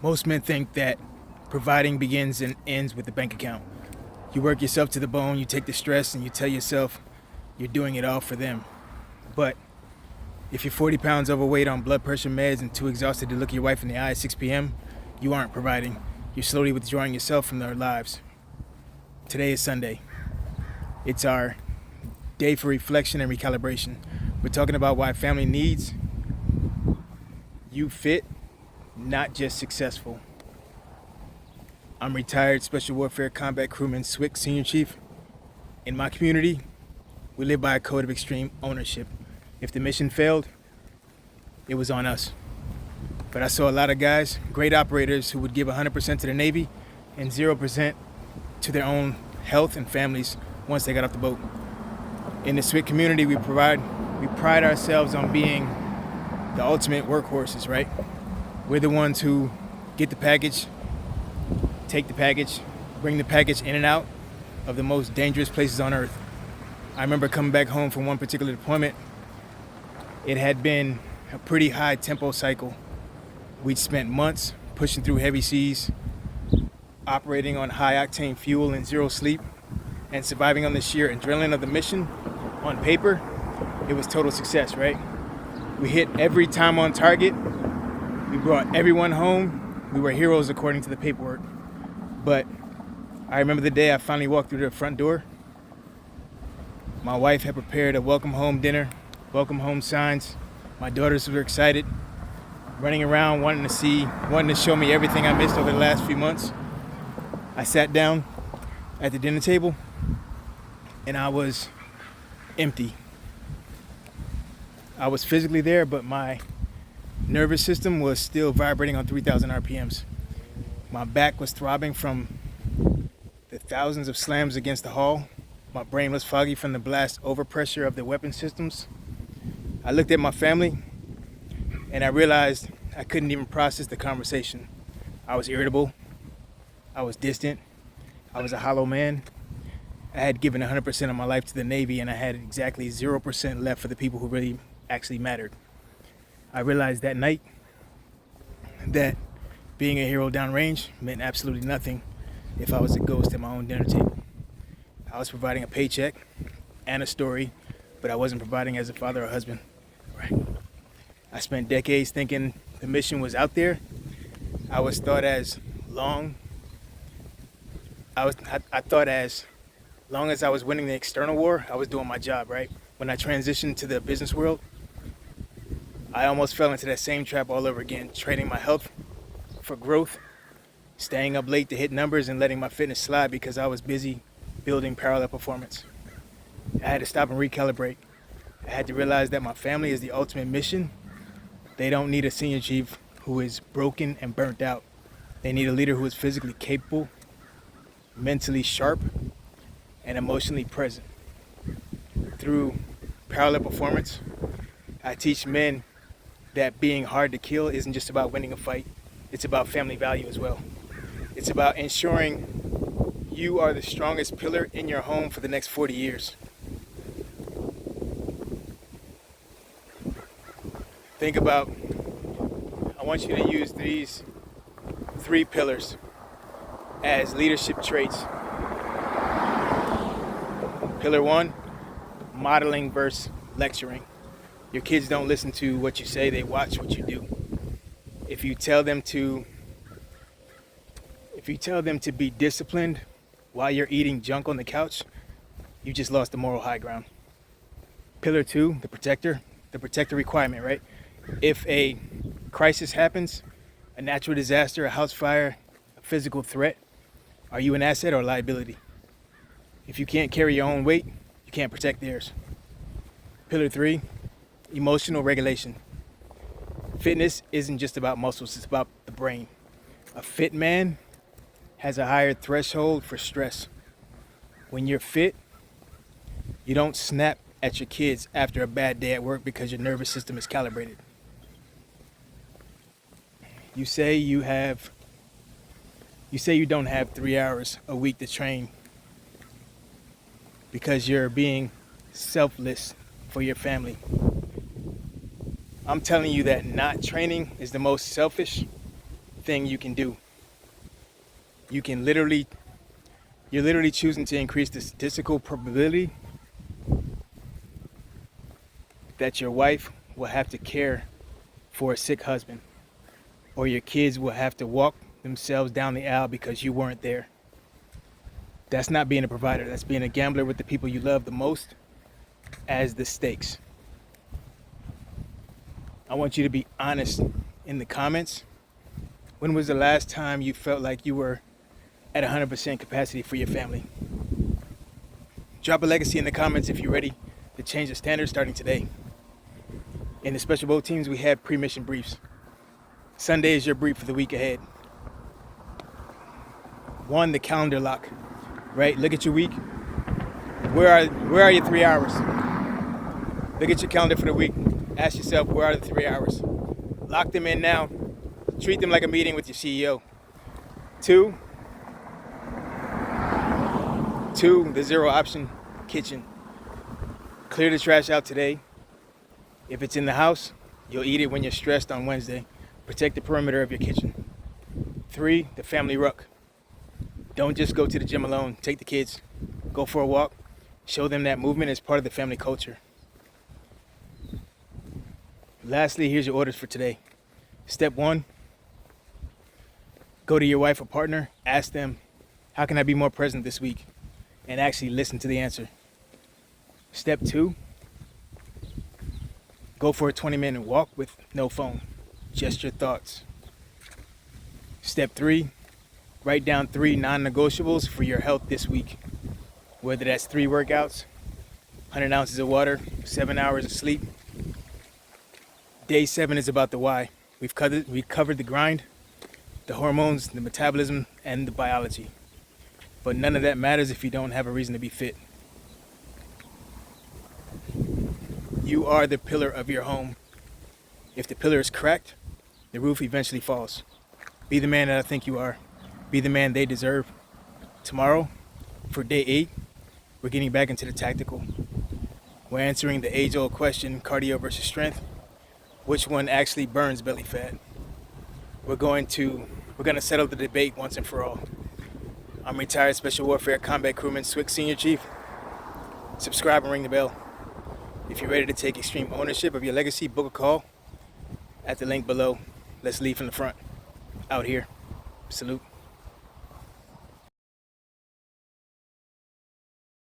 Most men think that providing begins and ends with the bank account. You work yourself to the bone, you take the stress, and you tell yourself you're doing it all for them. But if you're 40 pounds overweight on blood pressure meds and too exhausted to look your wife in the eye at 6 p.m., you aren't providing. You're slowly withdrawing yourself from their lives. Today is Sunday. It's our day for reflection and recalibration. We're talking about why family needs you fit, not just successful. I'm retired Special Warfare Combat Crewman SWCC Senior Chief. In my community, we live by a code of extreme ownership. If the mission failed, it was on us. But I saw a lot of guys, great operators, who would give 100% to the Navy and 0% to their own health and families once they got off the boat. In the SWCC community, we pride ourselves on being the ultimate workhorses, right? We're the ones who get the package, take the package, bring the package in and out of the most dangerous places on earth. I remember coming back home from one particular deployment. It had been a pretty high tempo cycle. We'd spent months pushing through heavy seas, operating on high octane fuel and zero sleep, and surviving on the sheer adrenaline of the mission. On paper, it was total success, right? We hit every time on target. We brought everyone home. We were heroes according to the paperwork. But I remember the day I finally walked through the front door. My wife had prepared a welcome home dinner, welcome home signs. My daughters were excited, running around wanting to show me everything I missed over the last few months. I sat down at the dinner table and I was empty. I was physically there, but my nervous system was still vibrating on 3,000 RPMs. My back was throbbing from the thousands of slams against the hull. My brain was foggy from the blast overpressure of the weapon systems. I looked at my family and I realized I couldn't even process the conversation. I was irritable. I was distant. I was a hollow man. I had given 100% of my life to the Navy and I had exactly 0% left for the people who really actually mattered. I realized that night that being a hero downrange meant absolutely nothing if I was a ghost at my own dinner table. I was providing a paycheck and a story, but I wasn't providing as a father or husband. Right. I spent decades thinking the mission was out there. I thought as long as I was winning the external war, I was doing my job, right? When I transitioned to the business world, I almost fell into that same trap all over again, trading my health for growth, staying up late to hit numbers and letting my fitness slide because I was busy building parallel performance. I had to stop and recalibrate. I had to realize that my family is the ultimate mission. They don't need a senior chief who is broken and burnt out. They need a leader who is physically capable, mentally sharp, and emotionally present. Through parallel performance, I teach men that being hard to kill isn't just about winning a fight. It's about family value as well. It's about ensuring you are the strongest pillar in your home for the next 40 years. Think about, I want you to use these 3 pillars as leadership traits. Pillar 1, modeling versus lecturing. Your kids don't listen to what you say, they watch what you do. If you tell them to be disciplined while you're eating junk on the couch, you just lost the moral high ground. Pillar 2, the protector requirement, right? If a crisis happens, a natural disaster, a house fire, a physical threat, are you an asset or a liability? If you can't carry your own weight, you can't protect theirs. Pillar 3, emotional regulation. Fitness isn't just about muscles, it's about the brain. A fit man has a higher threshold for stress. When you're fit, you don't snap at your kids after a bad day at work because your nervous system is calibrated. You say you don't have 3 hours a week to train because you're being selfless for your family. I'm telling you that not training is the most selfish thing you can do. You're literally choosing to increase the statistical probability that your wife will have to care for a sick husband, or your kids will have to walk themselves down the aisle because you weren't there. That's not being a provider. That's being a gambler with the people you love the most as the stakes. I want you to be honest in the comments. When was the last time you felt like you were at 100% capacity for your family? Drop a legacy in the comments if you're ready to change the standard starting today. In the special boat teams, we have pre-mission briefs. Sunday is your brief for the week ahead. 1, the calendar lock, right? Look at your week. Where are your 3 hours? Look at your calendar for the week. Ask yourself, where are the 3 hours? Lock them in now. Treat them like a meeting with your CEO. 2, the zero option kitchen. Clear the trash out today. If it's in the house, you'll eat it when you're stressed on Wednesday. Protect the perimeter of your kitchen. 3, the family ruck. Don't just go to the gym alone. Take the kids. Go for a walk. Show them that movement is part of the family culture. Lastly, here's your orders for today. Step 1, go to your wife or partner. Ask them, how can I be more present this week? And actually listen to the answer. Step 2, go for a 20-minute walk with no phone, just your thoughts. Step 3, write down 3 non-negotiables for your health this week. Whether that's 3 workouts, 100 ounces of water, 7 hours of sleep. Day 7 is about the why. We've covered the grind, the hormones, the metabolism, and the biology. But none of that matters if you don't have a reason to be fit. You are the pillar of your home. If the pillar is cracked, the roof eventually falls. Be the man that I think you are. Be the man they deserve. Tomorrow, for day 8, we're getting back into the tactical. We're answering the age-old question, cardio versus strength. Which one actually burns belly fat? We're going to settle the debate once and for all. I'm retired Special Warfare Combat Crewman SWCC Senior Chief. Subscribe and ring the bell. If you're ready to take extreme ownership of your legacy, book a call at the link below. Let's lead from the front. Out here. Salute.